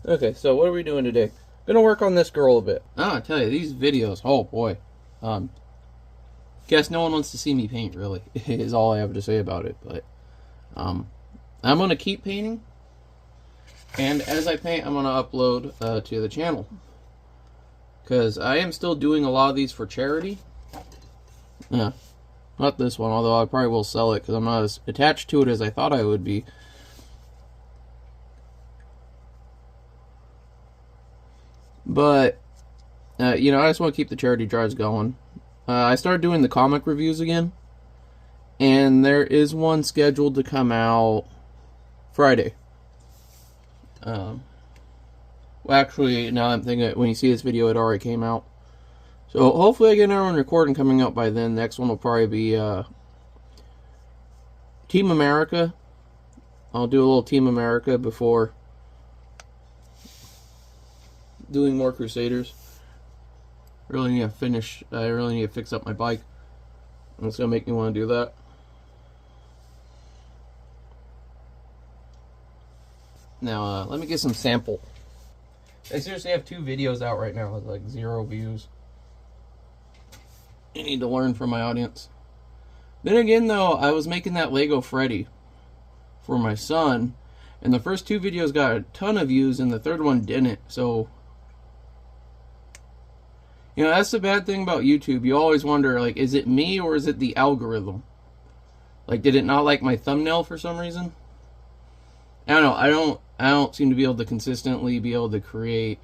Okay, so what are we doing today? Gonna work on this girl a bit. Oh, I tell you, these videos, oh boy. Um, Guess no one wants to see me paint, really, is all I have to say about it. But um, I'm going to keep painting, and as I paint, I'm going to upload to the channel. Because I am still doing a lot of these for charity. Yeah, not this one, although I probably will sell it because I'm not as attached to it as I thought I would be. But, I just want to keep the charity drives going. I started doing the comic reviews again. And there is one scheduled to come out Friday. Well, actually, now I'm thinking, when you see this video, it already came out. So hopefully I get another one recording coming out by then. Next one will probably be Team America. I'll do a little Team America before doing more Crusaders. I really need to fix up my bike. It's going to make me want to do that. Now, let me get some sample. I seriously have 2 videos out right now with like 0 views. I need to learn from my audience. Then again, though, I was making that Lego Freddy for my son, and the first 2 videos got a ton of views, and the third one didn't. So, that's the bad thing about YouTube. You always wonder, like, is it me or is it the algorithm? Like, did it not like my thumbnail for some reason? I don't know. I don't seem to be able to consistently be able to create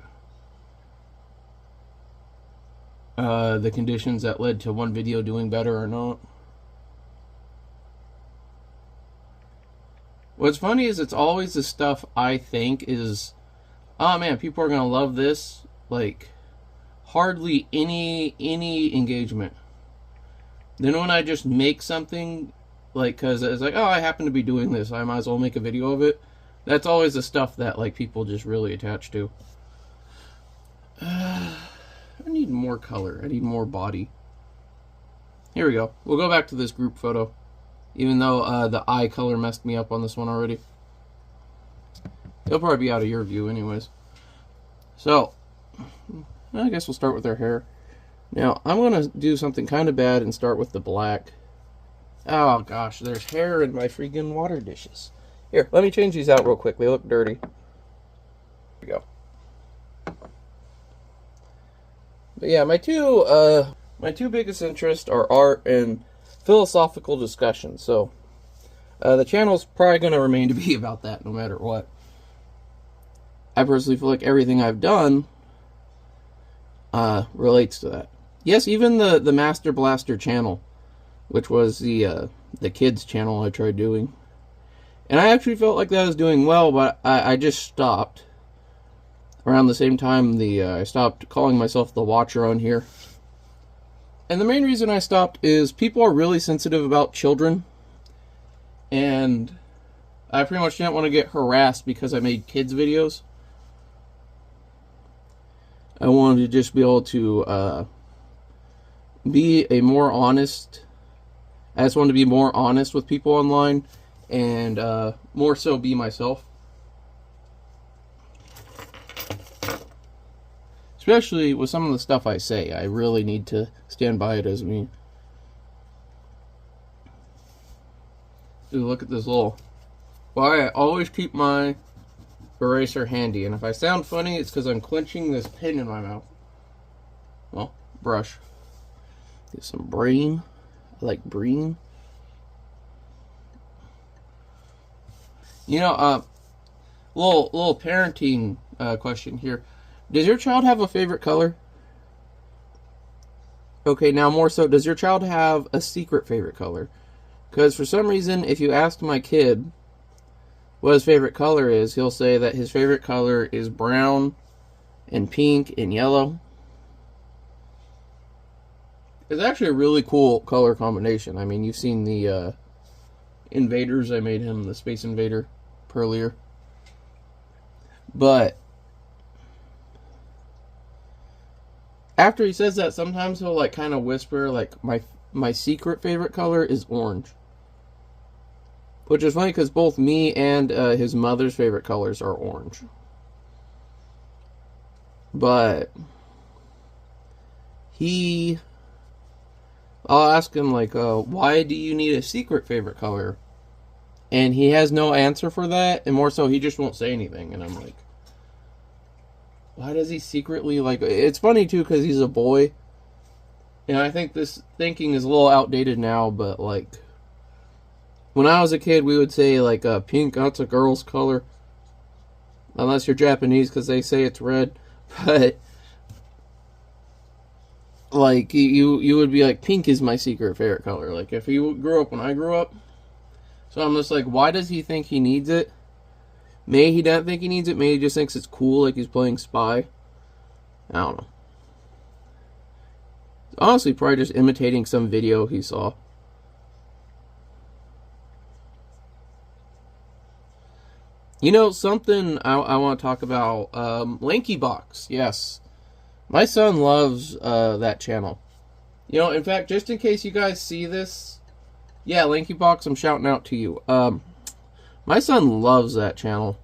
the conditions that led to one video doing better or not. What's funny is it's always the stuff I think is, oh man, people are gonna love this. Like, hardly any engagement. Then when I just make something, like, because it's like, oh, I happen to be doing this, I might as well make a video of it. That's always the stuff that, like, people just really attach to. I need more color. I need more body. Here we go. We'll go back to this group photo. Even though the eye color messed me up on this one already. It'll probably be out of your view anyways. So, I guess we'll start with their hair. Now, I'm going to do something kind of bad and start with the black. Oh gosh, there's hair in my freaking water dishes. Here, let me change these out real quick. They look dirty. Here we go. But yeah, my two biggest interests are art and philosophical discussion. So, the channel's probably going to remain to be about that no matter what. I personally feel like everything I've done relates to that. Yes, even the Master Blaster channel, which was the kids channel I tried doing. And I actually felt like that was doing well, but I just stopped. Around the same time, I stopped calling myself the Watcher on here. And the main reason I stopped is people are really sensitive about children. And I pretty much didn't want to get harassed because I made kids videos. I wanted to just be able to be a more honest. I just wanted to be more honest with people online, and more so be myself. Especially with some of the stuff I say, I really need to stand by it as me. Ooh, look at this little. Why I always keep my eraser handy, and if I sound funny, it's because I'm clenching this pin in my mouth. Well, brush. Get some brain. I like brain. Little parenting question here. Does your child have a favorite color? Okay, now more so, does your child have a secret favorite color? Because for some reason, if you ask my kid what his favorite color is, he'll say that his favorite color is brown and pink and yellow. It's actually a really cool color combination. I mean, you've seen the invaders. I made him the Space Invader earlier. But after he says that, sometimes he'll like kind of whisper like my secret favorite color is orange. Which is funny because both me and his mother's favorite colors are orange. But I'll ask him, like, why do you need a secret favorite color? And he has no answer for that, and more so, he just won't say anything. And I'm like, why does he secretly, like, it's funny, too, because he's a boy. And I think this thinking is a little outdated now, but, like, when I was a kid, we would say, like, pink, that's a girl's color. Unless you're Japanese, because they say it's red. But, like, you would be like, pink is my secret favorite color. Like, if you grew up when I grew up. So I'm just like, why does he think he needs it? Maybe he doesn't think he needs it. Maybe he just thinks it's cool, like he's playing spy. I don't know. Honestly, probably just imitating some video he saw. You know, something I want to talk about. LankyBox, yes. My son loves that channel. You know, in fact, just in case you guys see this, yeah, LankyBox, I'm shouting out to you. My son loves that channel.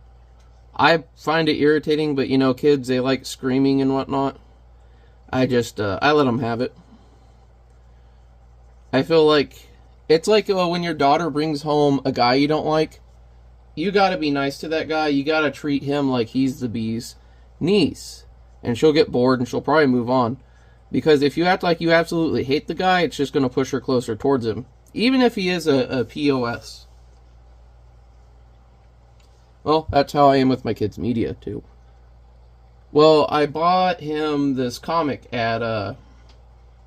I find it irritating, but you know, kids, they like screaming and whatnot. I just, I let them have it. I feel like, it's like when your daughter brings home a guy you don't like, you gotta be nice to that guy. You gotta treat him like he's the bee's knees. And she'll get bored and she'll probably move on. Because if you act like you absolutely hate the guy, it's just gonna push her closer towards him. Even if he is a POS. Well, that's how I am with my kids' media, too. Well, I bought him this comic at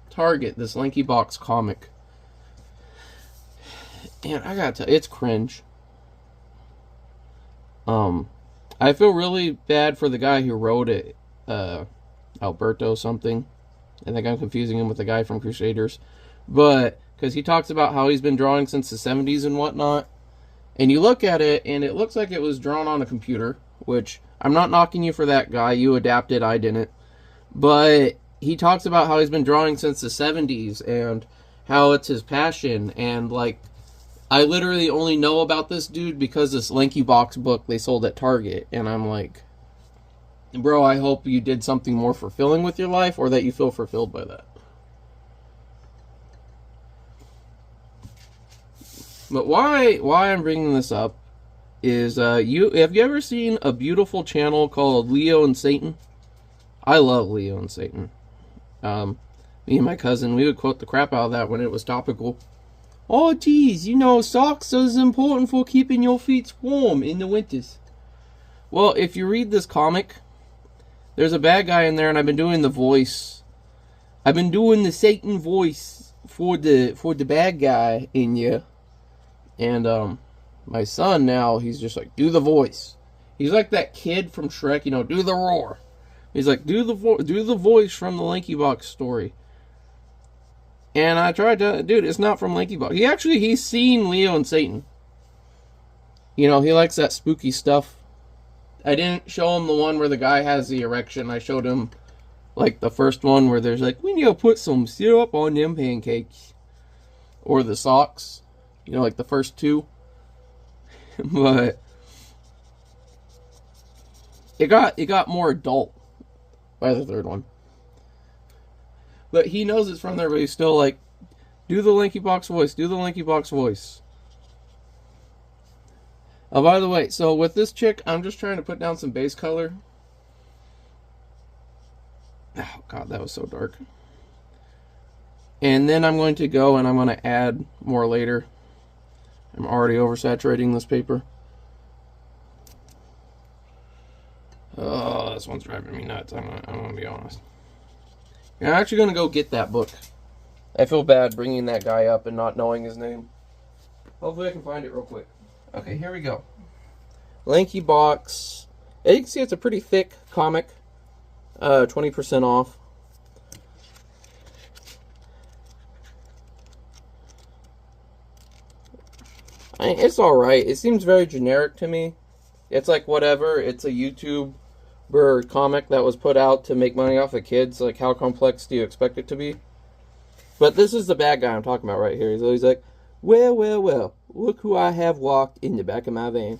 Target, this LankyBox comic. And I gotta tell you, it's cringe. I feel really bad for the guy who wrote it, Alberto something. I think I'm confusing him with the guy from Crusaders. But, because he talks about how he's been drawing since the 70s and whatnot. And you look at it, and it looks like it was drawn on a computer. Which, I'm not knocking you for that, guy. You adapted, I didn't. But, he talks about how he's been drawing since the 70s. And how it's his passion. And, like, I literally only know about this dude because this LankyBox book they sold at Target. And I'm like, bro, I hope you did something more fulfilling with your life, or that you feel fulfilled by that. But why I'm bringing this up is, have you ever seen a beautiful channel called Leo and Satan? I love Leo and Satan. Me and my cousin, we would quote the crap out of that when it was topical. Oh, geez, you know, socks are important for keeping your feet warm in the winters. Well, if you read this comic, there's a bad guy in there, and I've been doing the voice. I've been doing the Satan voice for the bad guy in you. And, my son now, he's just like, do the voice. He's like that kid from Shrek, you know, do the roar. He's like, do the voice from the LankyBox story. And I tried to, dude, it's not from LankyBox. He's seen Leo and Satan. You know, he likes that spooky stuff. I didn't show him the one where the guy has the erection. I showed him, like, the first one where there's like, we need to put some syrup on them pancakes. Or the socks. You know, like the first two. But it got more adult by the third one. But he knows it's from there, but he's still like, do the LankyBox voice, do the LankyBox voice. Oh, by the way, so with this chick, I'm just trying to put down some base color. Oh, God, that was so dark. And then I'm going to go and I'm going to add more later. I'm already oversaturating this paper. Oh, this one's driving me nuts. I'm going to be honest. I'm actually going to go get that book. I feel bad bringing that guy up and not knowing his name. Hopefully I can find it real quick. Okay, here we go. LankyBox. As you can see, it's a pretty thick comic. 20% off. It's alright. It seems very generic to me. It's like whatever. It's a YouTuber comic that was put out to make money off of kids. Like, how complex do you expect it to be? But this is the bad guy I'm talking about right here. He's always like, well, look who I have walked in the back of my van.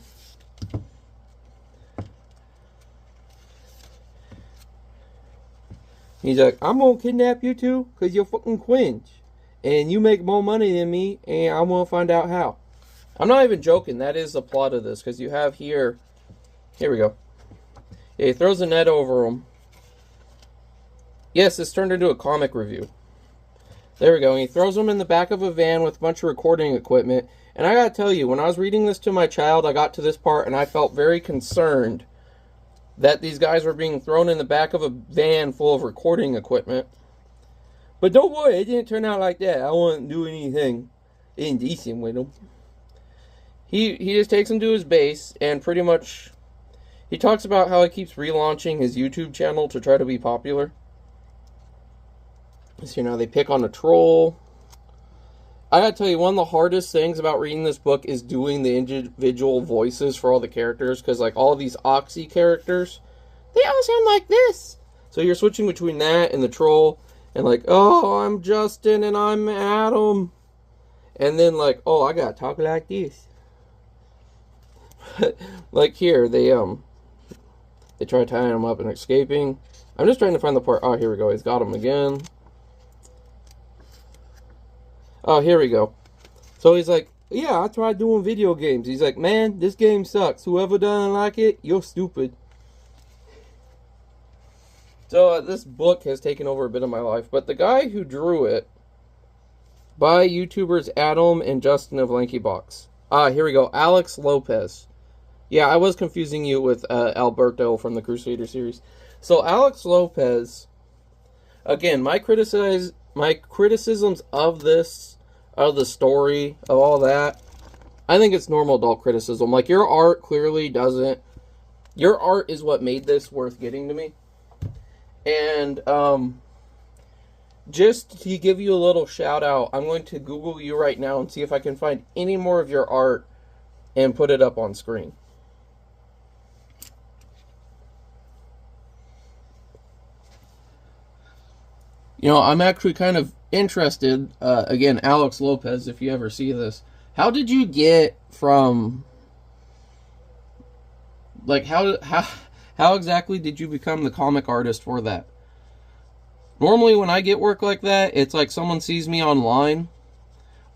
He's like, I'm gonna kidnap you too, cause you're fucking cringe, and you make more money than me, and I want to find out how. I'm not even joking. That is the plot of this, because you have here. Here we go. Yeah, he throws a net over him. Yes, this turned into a comic review. There we go. And he throws him in the back of a van with a bunch of recording equipment. And I gotta tell you, when I was reading this to my child, I got to this part and I felt very concerned that these guys were being thrown in the back of a van full of recording equipment. But don't worry, it didn't turn out like that. I won't do anything indecent with them. He just takes him to his base and pretty much he talks about how he keeps relaunching his YouTube channel to try to be popular. So, you know, they pick on a troll. I gotta tell you, one of the hardest things about reading this book is doing the individual voices for all the characters, because, like, all of these Oxy characters, they all sound like this. So you're switching between that and the troll, and like, oh, I'm Justin, and I'm Adam. And then, like, oh, I gotta talk like this. Like, here, they try tying him up and escaping. I'm just trying to find the part. Oh, here we go. He's got him again. Oh, here we go. So he's like, yeah, I tried doing video games. He's like, man, this game sucks. Whoever doesn't like it, you're stupid. So this book has taken over a bit of my life. But the guy who drew it, by YouTubers Adam and Justin of LankyBox. Ah, here we go. Alex Lopez. Yeah, I was confusing you with Alberto from the Crusader series. So Alex Lopez, again, my criticisms of this, of the story, of all that, I think it's normal adult criticism. Like, your art clearly doesn't, your art is what made this worth getting to me. And, just to give you a little shout out, I'm going to Google you right now and see if I can find any more of your art and put it up on screen. You know, I'm actually kind of interested, again, Alex Lopez, if you ever see this, how did you get from, like, how exactly did you become the comic artist for that? Normally when I get work like that, it's like someone sees me online,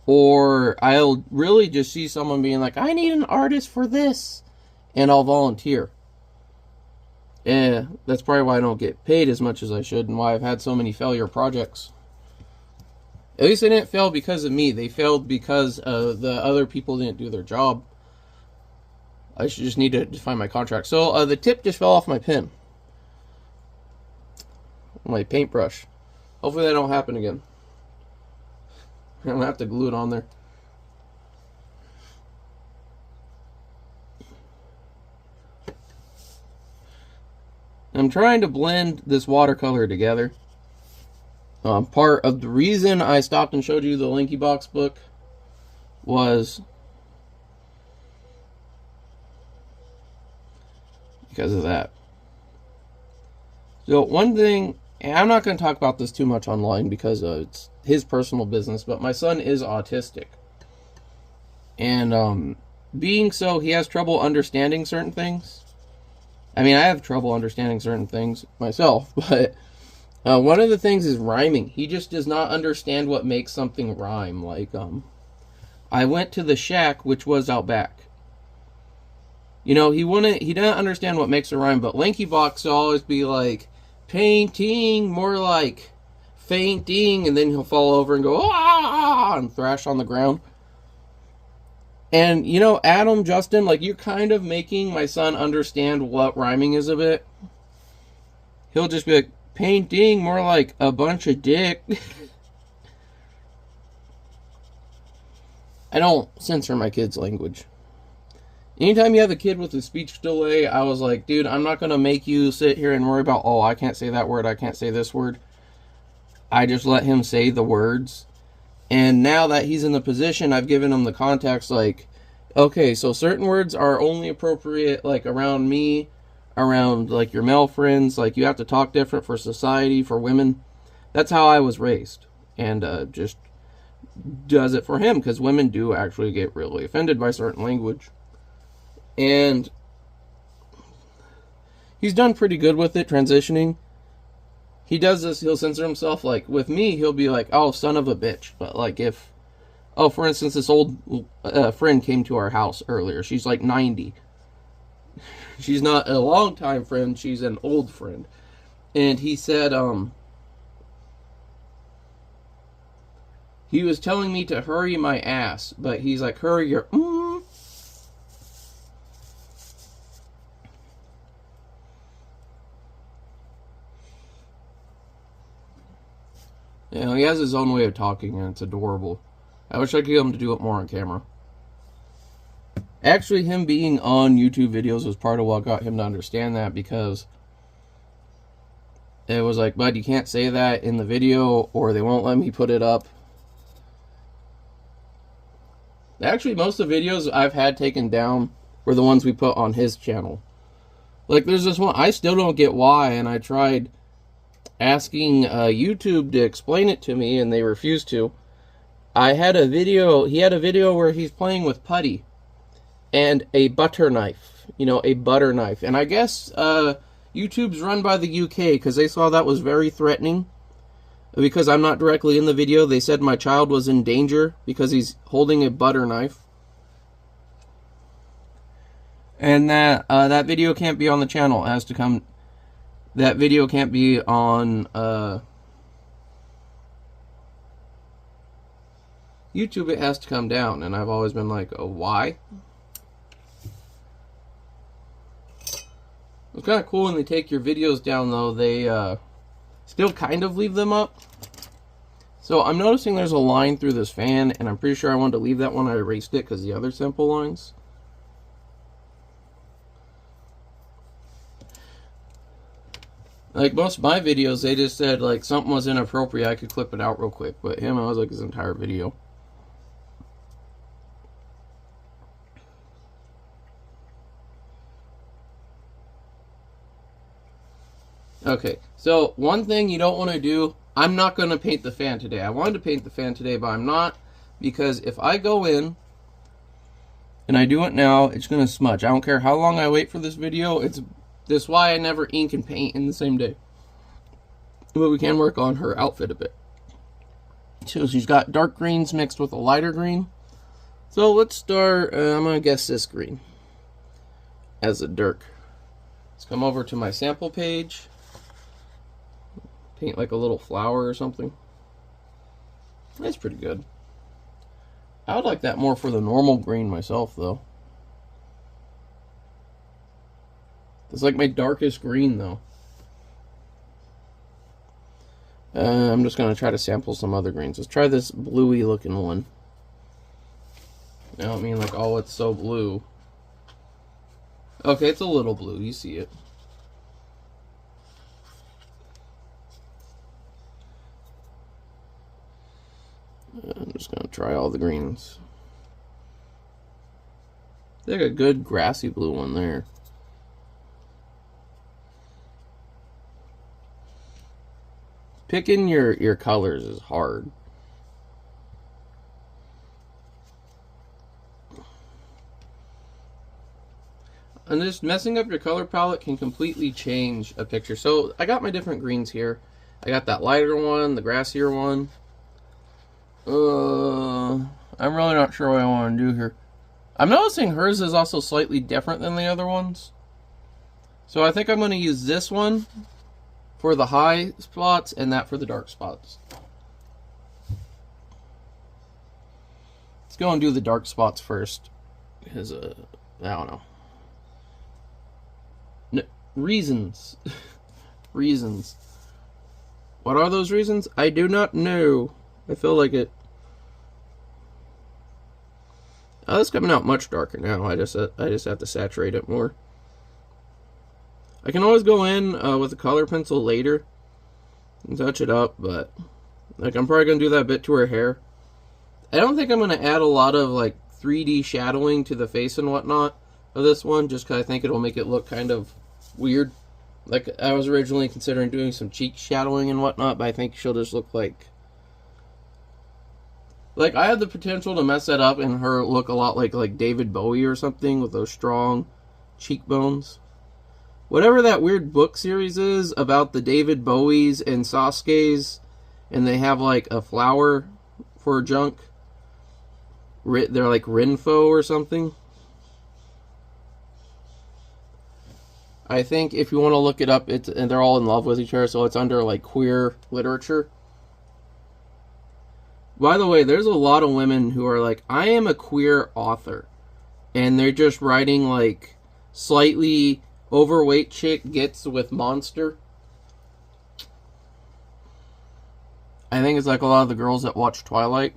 or I'll really just see someone being like, I need an artist for this, and I'll volunteer. Yeah, that's probably why I don't get paid as much as I should, and why I've had so many failure projects. At least they didn't fail because of me. They failed because the other people didn't do their job. I should just need to find my contract. So the tip just fell off my pen. My paintbrush. Hopefully that don't happen again. I'm gonna have to glue it on there. I'm trying to blend this watercolor together. Part of the reason I stopped and showed you the LankyBox book was because of that. So one thing, and I'm not going to talk about this too much online because it's his personal business, but my son is autistic. And being so, he has trouble understanding certain things. I mean, I have trouble understanding certain things myself, but one of the things is rhyming. He just does not understand what makes something rhyme. Like, I went to the shack, which was out back. You know, he didn't understand what makes a rhyme, but LankyBox will always be like, painting, more like fainting, and then he'll fall over and go, ah, and thrash on the ground. And, you know, Adam, Justin, like, you're kind of making my son understand what rhyming is a bit. He'll just be like, painting, more like a bunch of dick. I don't censor my kids' language. Anytime you have a kid with a speech delay, I was like, dude, I'm not going to make you sit here and worry about, oh, I can't say that word, I can't say this word. I just let him say the words. And now that he's in the position, I've given him the context, like, okay, so certain words are only appropriate, like, around me, around, like, your male friends. Like, you have to talk different for society, for women. That's how I was raised. And just does it for him, because women do actually get really offended by certain language. And he's done pretty good with it, transitioning. he does this, he'll censor himself. Like, with me, he'll be like, oh, son of a bitch. But, like, if, oh, for instance, this old friend came to our house earlier. She's, like, 90. She's not a long-time friend. She's an old friend. And he said, he was telling me to hurry my ass. But he's like, hurry your, You know, he has his own way of talking, and it's adorable. I wish I could get him to do it more on camera. Actually, him being on YouTube videos was part of what got him to understand that, because it was like, bud, you can't say that in the video, or they won't let me put it up. Actually, most of the videos I've had taken down were the ones we put on his channel. Like, there's this one, I still don't get why, and I tried asking YouTube to explain it to me, and they refused to. I had a video, he had a video where he's playing with putty and a butter knife, you know, a butter knife. And I guess YouTube's run by the UK, because they saw that was very threatening. Because I'm not directly in the video, they said my child was in danger because he's holding a butter knife. And that that video can't be on the channel. It has to come. That video can't be on YouTube. It has to come down, and I've always been like, oh, why? It's kind of cool when they take your videos down, though. They still kind of leave them up. So I'm noticing there's a line through this fan, and I'm pretty sure I wanted to leave that one. I erased it because the other sample lines. Like, most of my videos, they just said, like, something was inappropriate, I could clip it out real quick. But him, I was like, his entire video. Okay, so one thing you don't want to do, I'm not going to paint the fan today. I wanted to paint the fan today, but I'm not. Because if I go in and I do it now, it's going to smudge. I don't care how long I wait for this video, it's this is why I never ink and paint in the same day. But we can work on her outfit a bit. So she's got dark greens mixed with a lighter green. So let's start, I'm going to guess this green as a dirk. Let's come over to my sample page. Paint like a little flower or something. That's pretty good. I would like that more for the normal green myself, though. It's like my darkest green, though. I'm just going to try to sample some other greens. Let's try this bluey looking one. I don't mean like, oh, it's so blue. Okay, it's a little blue. You see it. I'm just going to try all the greens. Like a good grassy blue one there. Picking your colors is hard. And just messing up your color palette can completely change a picture. So I got my different greens here. I got that lighter one, the grassier one. I'm really not sure what I want to do here. I'm noticing hers is also slightly different than the other ones. So I think I'm going to use this one for the high spots and that for the dark spots. Let's go and do the dark spots first. Because, I don't know. Reasons. Reasons. What are those reasons? I do not know. I feel like it. Oh, it's coming out much darker now. I just have to saturate it more. I can always go in with a color pencil later and touch it up, but like I'm probably gonna do that bit to her hair. I don't think I'm gonna add a lot of like 3D shadowing to the face and whatnot of this one, just because I think it'll make it look kind of weird. Like I was originally considering doing some cheek shadowing and whatnot, but I think she'll just look like I had the potential to mess that up and her look a lot like David Bowie or something with those strong cheekbones. whatever that weird book series is about the David Bowies and Sasuke's, and they have like a flower for junk. They're like Rinfo or something. I think if you want to look it up, and they're all in love with each other, so it's under like queer literature. By the way, there's a lot of women who are like, I am a queer author, and they're just writing like slightly overweight chick gets with monster. I think it's like a lot of the girls that watch Twilight.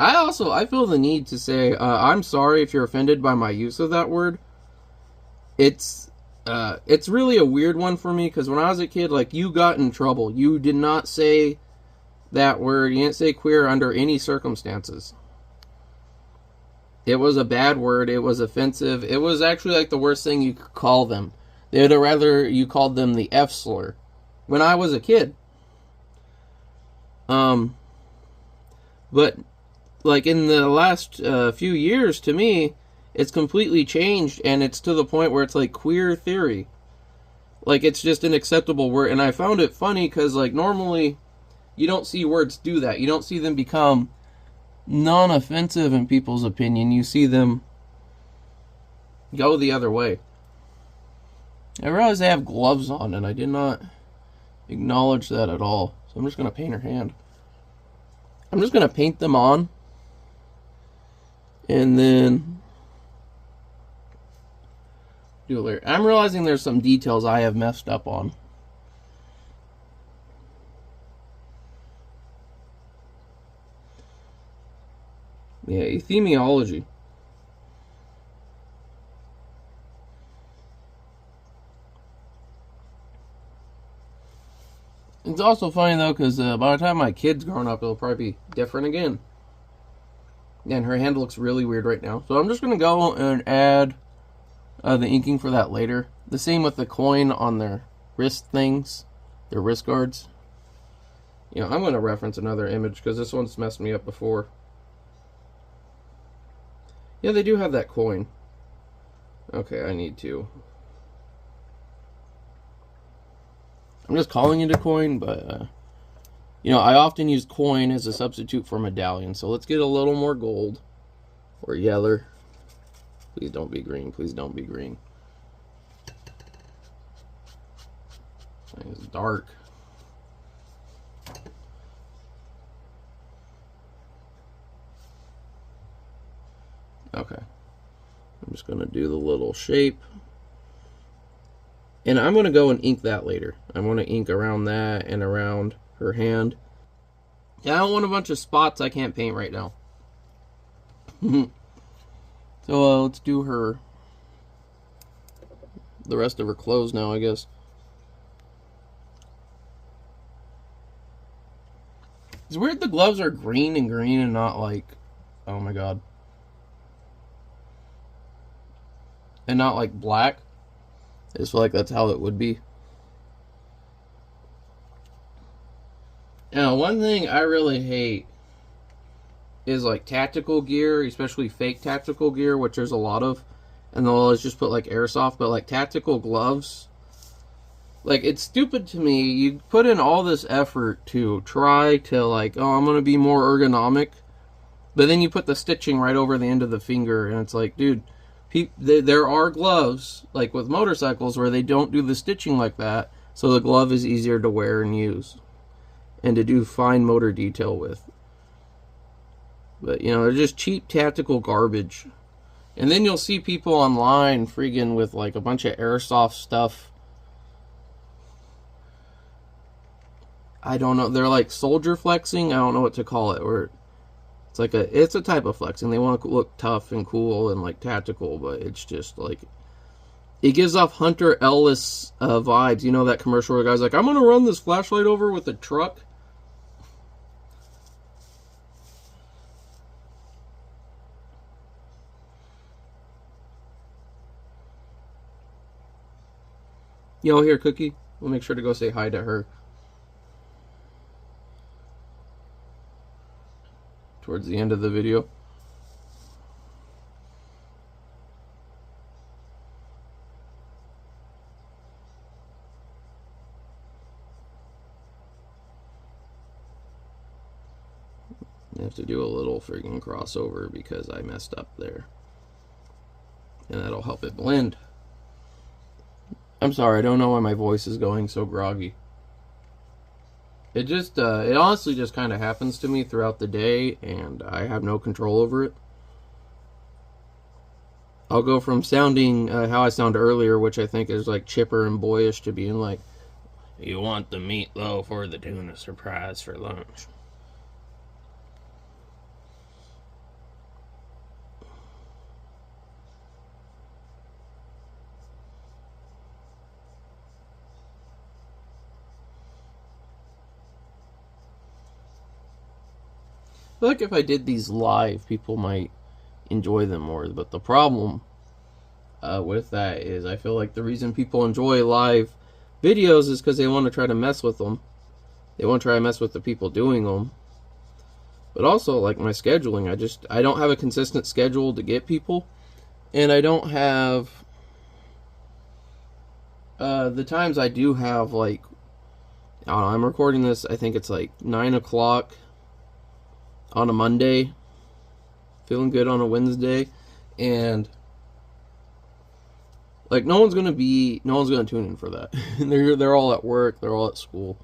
I feel the need to say, I'm sorry if you're offended by my use of that word. It's really a weird one for me, because when I was a kid, like, you got in trouble. You did not say that word. You didn't say queer under any circumstances. It was a bad word. It was offensive. It was actually like the worst thing you could call them. They would rather you called them the F slur when I was a kid. But like in the last few years, to me, it's completely changed, and it's to the point where it's like queer theory. Like, it's just an acceptable word, and I found it funny because, like, normally you don't see words do that. You don't see them become non-offensive in people's opinion. You see them go the other way. I realize they have gloves on, and I did not acknowledge that at all. So I'm just going to paint her hand. I'm just going to paint them on. And then do it later. I'm realizing there's some details I have messed up on. Yeah, ethemiology. It's also funny though, because by the time my kid's grown up, it'll probably be different again. And her hand looks really weird right now. So I'm just going to go and add the inking for that later. The same with the coin on their wrist things. Their wrist guards. You know, I'm going to reference another image because this one's messed me up before. Yeah, they do have that coin. Okay, I need to. I'm just calling it a coin, but you know, I often use coin as a substitute for medallion. So let's get a little more gold or yeller. Please don't be green. Please don't be green. It's dark. Okay. I'm just going to do the little shape. And I'm going to go and ink that later. I want to ink around that and around her hand. Yeah, I don't want a bunch of spots I can't paint right now. So let's do the rest of her clothes now, I guess. It's weird the gloves are green and not like, oh my god. And not like black. I just feel like that's how it would be. Now, one thing I really hate is like tactical gear, especially fake tactical gear, which there's a lot of. And they'll always just put like airsoft, but like tactical gloves. Like, it's stupid to me. You put in all this effort to try to like, oh, I'm going to be more ergonomic. But then you put the stitching right over the end of the finger, and it's like, dude, there are gloves, like with motorcycles, where they don't do the stitching like that, so the glove is easier to wear and use and to do fine motor detail with. But, you know, they're just cheap tactical garbage. And then you'll see people online freaking with like a bunch of airsoft stuff. I don't know, they're like soldier flexing, I don't know what to call it, or it's a type of flexing. They want to look tough and cool and like tactical, but it's just like, it gives off Hunter Ellis vibes. You know that commercial where the guy's like, I'm gonna run this flashlight over with a truck. Yo, here, Cookie. We'll make sure to go say hi to her towards the end of the video. have to do a little friggin' crossover because I messed up there. And that'll help it blend. I'm sorry, I don't know why my voice is going so groggy. It just, it honestly just kind of happens to me throughout the day, and I have no control over it. I'll go from sounding how I sounded earlier, which I think is like chipper and boyish, to being like, you want the meatloaf or the tuna surprise for lunch? I feel like if I did these live, people might enjoy them more. But the problem with that is I feel like the reason people enjoy live videos is because they want to try to mess with them. They want to try to mess with the people doing them. But also, like, my scheduling, I don't have a consistent schedule to get people. And I don't have... the times I do have, like... I don't know, I'm recording this, I think it's like 9 o'clock on a Monday. Feeling good on a Wednesday. And... like, no one's gonna tune in for that. They're all at work, they're all at school.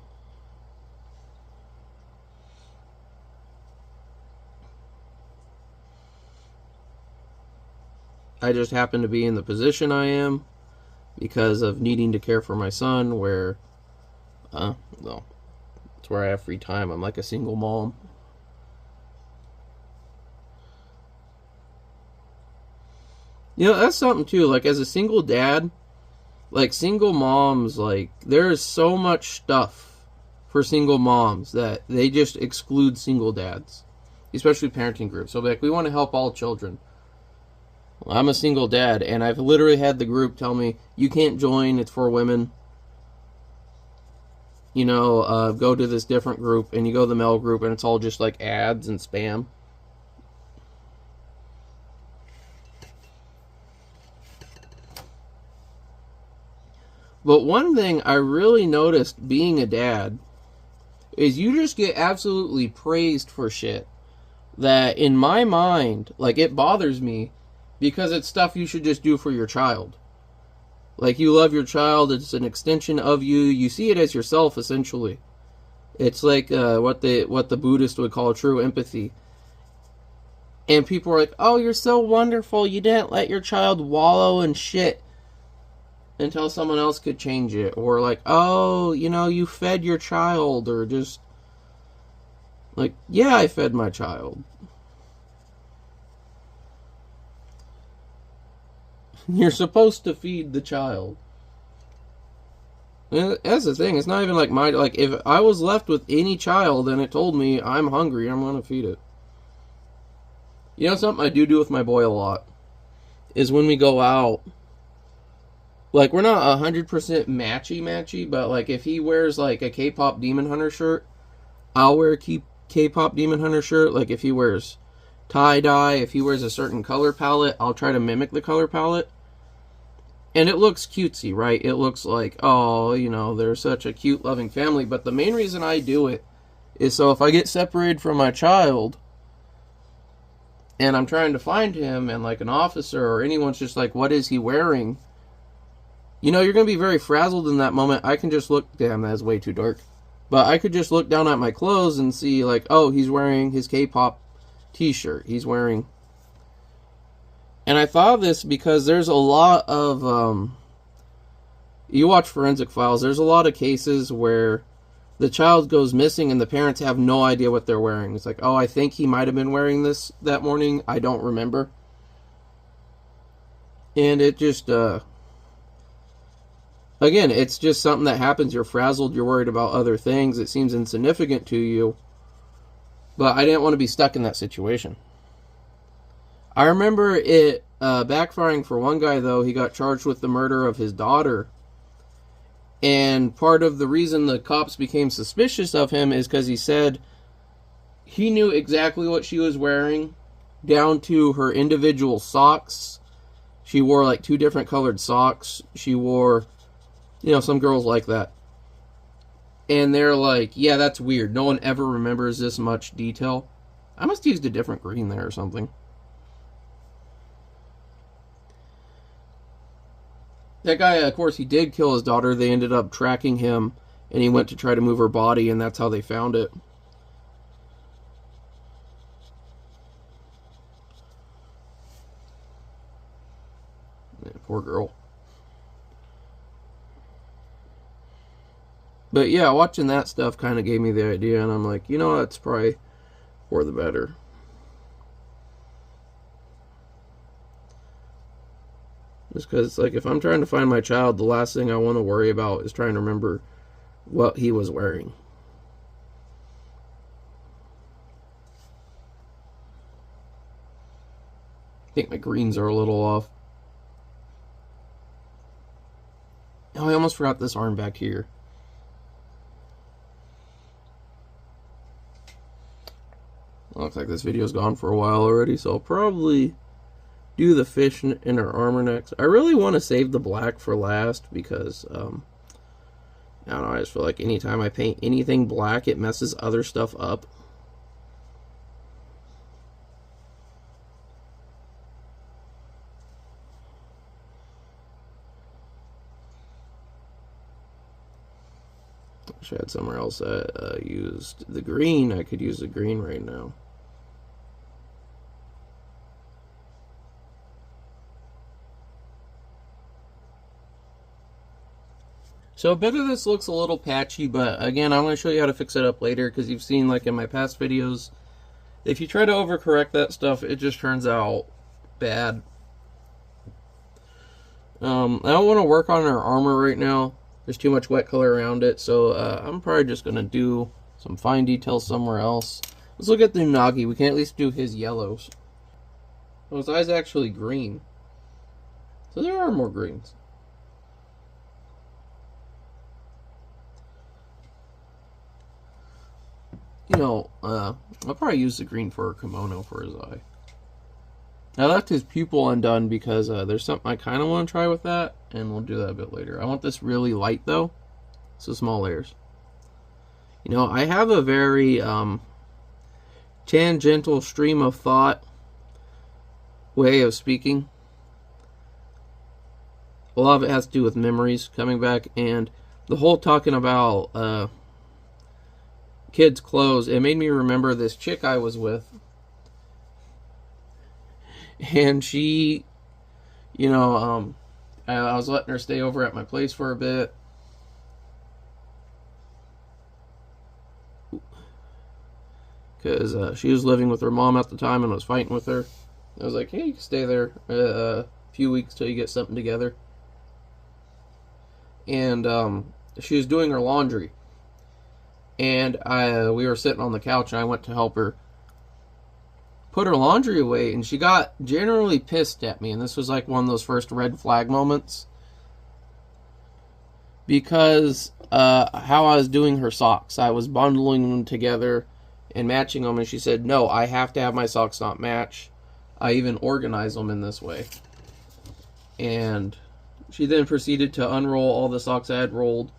I just happen to be in the position I am because of needing to care for my son, where, well, it's where I have free time. I'm like a single mom. You know, that's something too, like, as a single dad, like, single moms, like, there is so much stuff for single moms that they just exclude single dads, especially parenting groups. So, like, we want to help all children. Well, I'm a single dad, and I've literally had the group tell me, you can't join, it's for women. You know, go to this different group, and you go to the male group, and it's all just, like, ads and spam. But one thing I really noticed being a dad is you just get absolutely praised for shit that, in my mind, like, it bothers me because it's stuff you should just do for your child. Like, you love your child, it's an extension of you, you see it as yourself, essentially. It's like what the Buddhist would call true empathy. And people are like, oh, you're so wonderful, you didn't let your child wallow in shit until someone else could change it. Or like, oh, you know, you fed your child. Or just like, yeah, I fed my child. You're supposed to feed the child. And that's the thing, it's not even like like, if I was left with any child and it told me I'm hungry, I'm gonna feed it. You know, something I do with my boy a lot is when we go out, like, we're not 100% matchy, but, like, if he wears, like, a K-pop Demon Hunter shirt, I'll wear a K-pop Demon Hunter shirt. Like, if he wears tie-dye, if he wears a certain color palette, I'll try to mimic the color palette. And it looks cutesy, right? It looks like, oh, you know, they're such a cute, loving family. But the main reason I do it is so if I get separated from my child and I'm trying to find him, and, like, an officer or anyone's just like, what is he wearing? You know, you're going to be very frazzled in that moment. I can just look... Damn, that is way too dark. But I could just look down at my clothes and see, like, oh, he's wearing his K-pop t-shirt. He's wearing... And I thought of this because there's a lot of... you watch Forensic Files, there's a lot of cases where the child goes missing and the parents have no idea what they're wearing. It's like, oh, I think he might have been wearing this that morning. I don't remember. And it just... Again, it's just something that happens. You're frazzled. You're worried about other things. It seems insignificant to you. But I didn't want to be stuck in that situation. I remember it backfiring for one guy, though. He got charged with the murder of his daughter. And part of the reason the cops became suspicious of him is because he said he knew exactly what she was wearing, down to her individual socks. She wore, like, 2 different colored socks. She wore... You know, some girls like that. And they're like, yeah, that's weird. No one ever remembers this much detail. I must have used a different green there or something. That guy, of course, he did kill his daughter. They ended up tracking him, and he went to try to move her body, and that's how they found it. Man, poor girl. But yeah, watching that stuff kind of gave me the idea, and I'm like, you know, that's probably for the better. Just because, like, if I'm trying to find my child, the last thing I want to worry about is trying to remember what he was wearing. I think my greens are a little off. Oh, I almost forgot this arm back here. Looks like this video's gone for a while already, so I'll probably do the fish in her armor next. I really want to save the black for last because, I don't know, I just feel like anytime I paint anything black, it messes other stuff up. I wish I had somewhere else that used the green. I could use the green right now. So a bit of this looks a little patchy, but again, I'm going to show you how to fix it up later, because you've seen, like in my past videos, if you try to overcorrect that stuff, it just turns out bad. I don't want to work on our armor right now. There's too much wet color around it, so I'm probably just going to do some fine details somewhere else. Let's look at the Unagi. We can at least do his yellows. Oh, his eye's actually green. So there are more greens. You know, I'll probably use the green for a kimono for his eye. I left his pupil undone because there's something I kind of want to try with that, and we'll do that a bit later. I want this really light, though, so small layers. You know, I have a very tangential stream of thought way of speaking. A lot of it has to do with memories coming back, and the whole talking about kids' clothes, it made me remember this chick I was with. And she, you know, I was letting her stay over at my place for a bit. Because she was living with her mom at the time and was fighting with her. I was like, hey, you can stay there a few weeks till you get something together. And she was doing her laundry. And we were sitting on the couch, and I went to help her put her laundry away, and she got generally pissed at me, and this was like one of those first red flag moments, because how I was doing her socks. I was bundling them together and matching them, and she said, no, I have to have my socks not match. I even organize them in this way. And she then proceeded to unroll all the socks I had rolled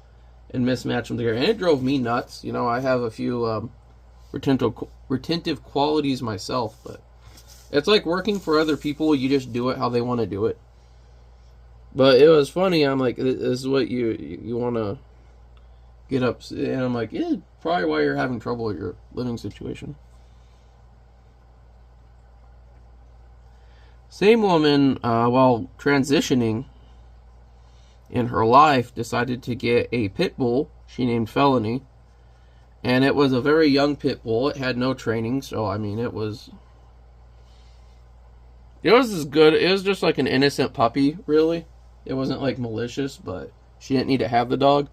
and mismatch them together, and it drove me nuts. You know, I have a few retentive qualities myself, but it's like working for other people. You just do it how they want to do it. But it was funny. I'm like, this is what you want to get up, and I'm like, yeah, probably why you're having trouble with your living situation. Same woman, while transitioning in her life, decided to get a pit bull she named Felony. And it was a very young pit bull. It had no training, so I mean, it was as good. It was just like an innocent puppy, really. It wasn't like malicious, but she didn't need to have the dog.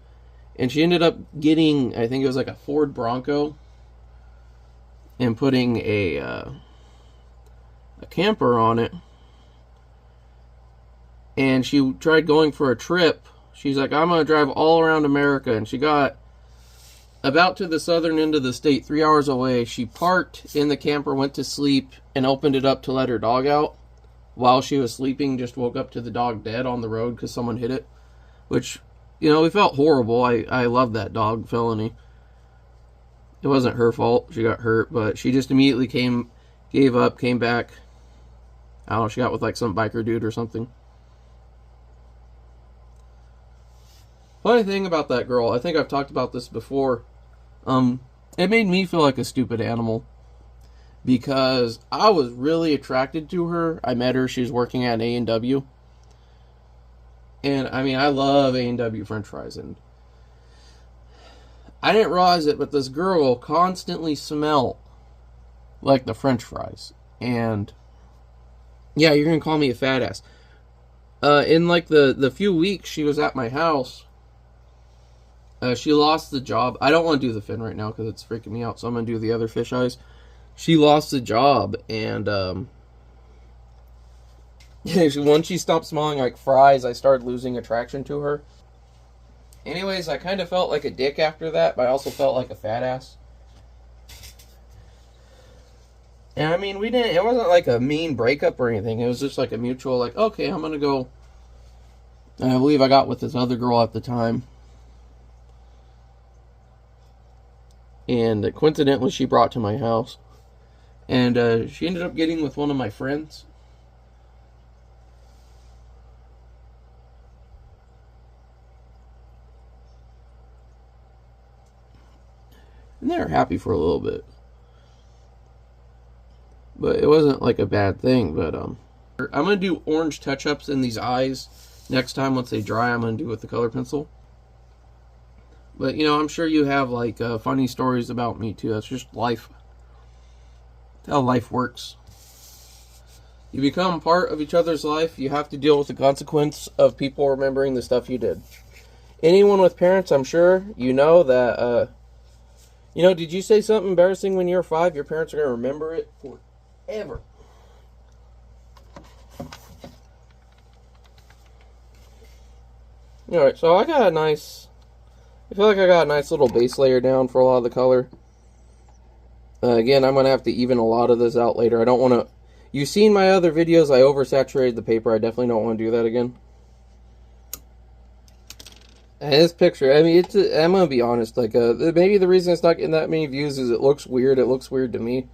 And she ended up getting, I think it was like a Ford Bronco, and putting a camper on it. And she tried going for a trip. She's like, I'm going to drive all around America. And she got about to the southern end of the state, 3 hours away. She parked in the camper, went to sleep, and opened it up to let her dog out. While she was sleeping, just woke up to the dog dead on the road because someone hit it. Which, you know, we felt horrible. I love that dog, Felony. It wasn't her fault. She got hurt, but she just immediately gave up, came back. I don't know, she got with like some biker dude or something. Funny thing about that girl, I think I've talked about this before. It made me feel like a stupid animal because I was really attracted to her. I met her, she was working at A&W. And I mean, I love A&W French fries, and I didn't realize it, but this girl constantly smelled like the French fries. And yeah, you're gonna call me a fat ass. In like the few weeks she was at my house, she lost the job. I don't want to do the fin right now because it's freaking me out, so I'm gonna do the other fish eyes. She lost the job, and once she stopped smelling like fries, I started losing attraction to her. Anyways, I kind of felt like a dick after that, but I also felt like a fat ass. And I mean, it wasn't like a mean breakup or anything. It was just like a mutual, like, okay, I'm gonna go. And I believe I got with this other girl at the time. And coincidentally, she brought to my house. And she ended up getting with one of my friends. And they were happy for a little bit. But it wasn't like a bad thing. But I'm going to do orange touch-ups in these eyes next time once they dry. I'm going to do with the color pencil. But, you know, I'm sure you have, like, funny stories about me, too. That's just life. That's how life works. You become part of each other's life. You have to deal with the consequence of people remembering the stuff you did. Anyone with parents, I'm sure, you know that, you know, did you say something embarrassing when you were 5? Your parents are going to remember it forever. Alright, so I feel like I got a nice little base layer down for a lot of the color. Again, I'm going to have to even a lot of this out later. I don't want to... You've seen my other videos, I oversaturated the paper. I definitely don't want to do that again. And this picture, I mean, I'm going to be honest, like, maybe the reason it's not getting that many views is it looks weird. It looks weird to me.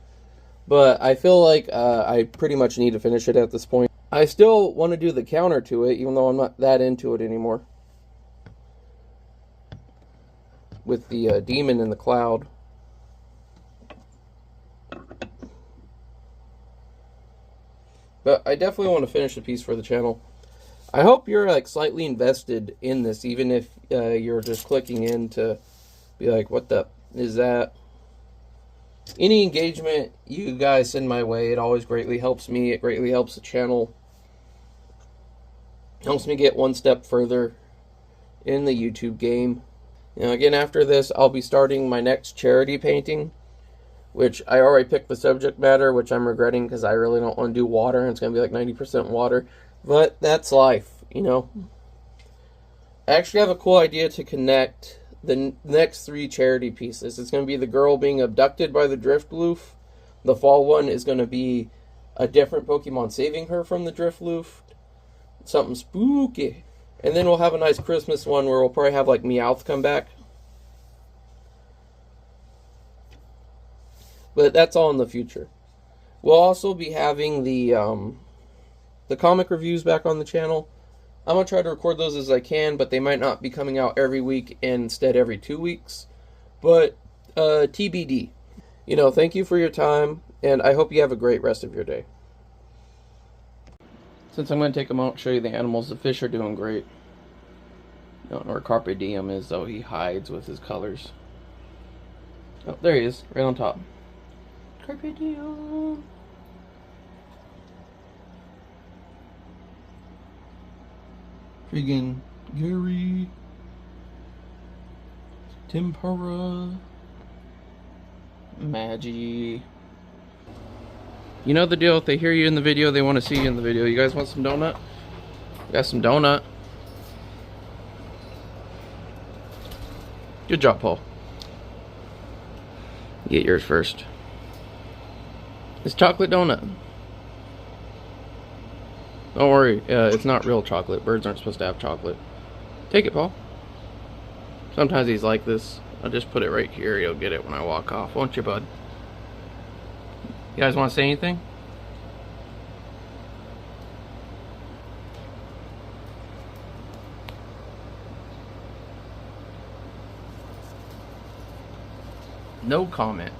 But I feel like I pretty much need to finish it at this point. I still want to do the counter to it, even though I'm not that into it anymore. With the demon in the cloud. But I definitely want to finish the piece for the channel. I hope you're like slightly invested in this, even if you're just clicking in to be like, what the is that? Any engagement you guys send my way, it always greatly helps me. It greatly helps the channel. Helps me get one step further in the YouTube game. You know, again, after this, I'll be starting my next charity painting, which I already picked the subject matter, which I'm regretting because I really don't want to do water, and it's going to be like 90% water. But that's life, you know. I actually have a cool idea to connect the next 3 charity pieces. It's going to be the girl being abducted by the Driftloof. The fall one is going to be a different Pokemon saving her from the Driftloof. Something spooky. And then we'll have a nice Christmas one where we'll probably have like Meowth come back. But that's all in the future. We'll also be having the comic reviews back on the channel. I'm going to try to record those as I can, but they might not be coming out every week, instead every 2 weeks. But TBD. You know, thank you for your time, and I hope you have a great rest of your day. Since I'm going to take a moment to show you the animals, the fish are doing great. I don't know where Carpe Diem is, though. He hides with his colors. Oh, there he is, right on top. Carpe Diem. Friggin' Gary. Tempura. Magi. You know the deal, if they hear you in the video, they want to see you in the video. You guys want some donut? Got some donut. Good job, Paul. Get yours first. It's chocolate donut. Don't worry, it's not real chocolate. Birds aren't supposed to have chocolate. Take it, Paul. Sometimes he's like this. I'll just put it right here. You'll get it when I walk off, won't you, bud? You guys want to say anything? No comment.